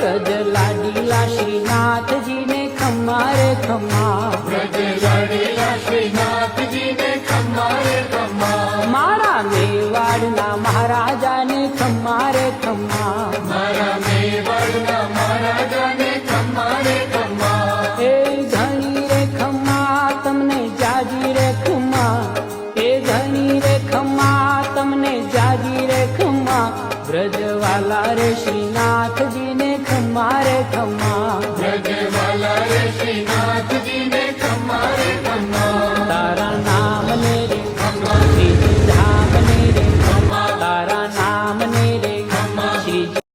વ્રજ લાડીલા શ્રીનાથજી ને ખમ્મા રે ખમ્મા, વ્રજ લાડીલા શ્રીનાથજી ને ખમ્મા રે ખમ્મા, મારા મેવાડના મહારાજા ને ખમ્મા રે ખમ્મા, મારા મેવાડના મહારાજા ને ખમ્મા રે ખમ્મા, એ ધણી રે ખમ્મા તમને જાજી રે ખમ્મા, એ ધણી રે ખમ્મા તમને જાજી રે ખમ્મા, વ્રજવાલા રે શ્રીનાથજી ને ખમ્મા રે ખમ્મા, વ્રજવાલા રે શ્રીનાથજી ને ખમ્મા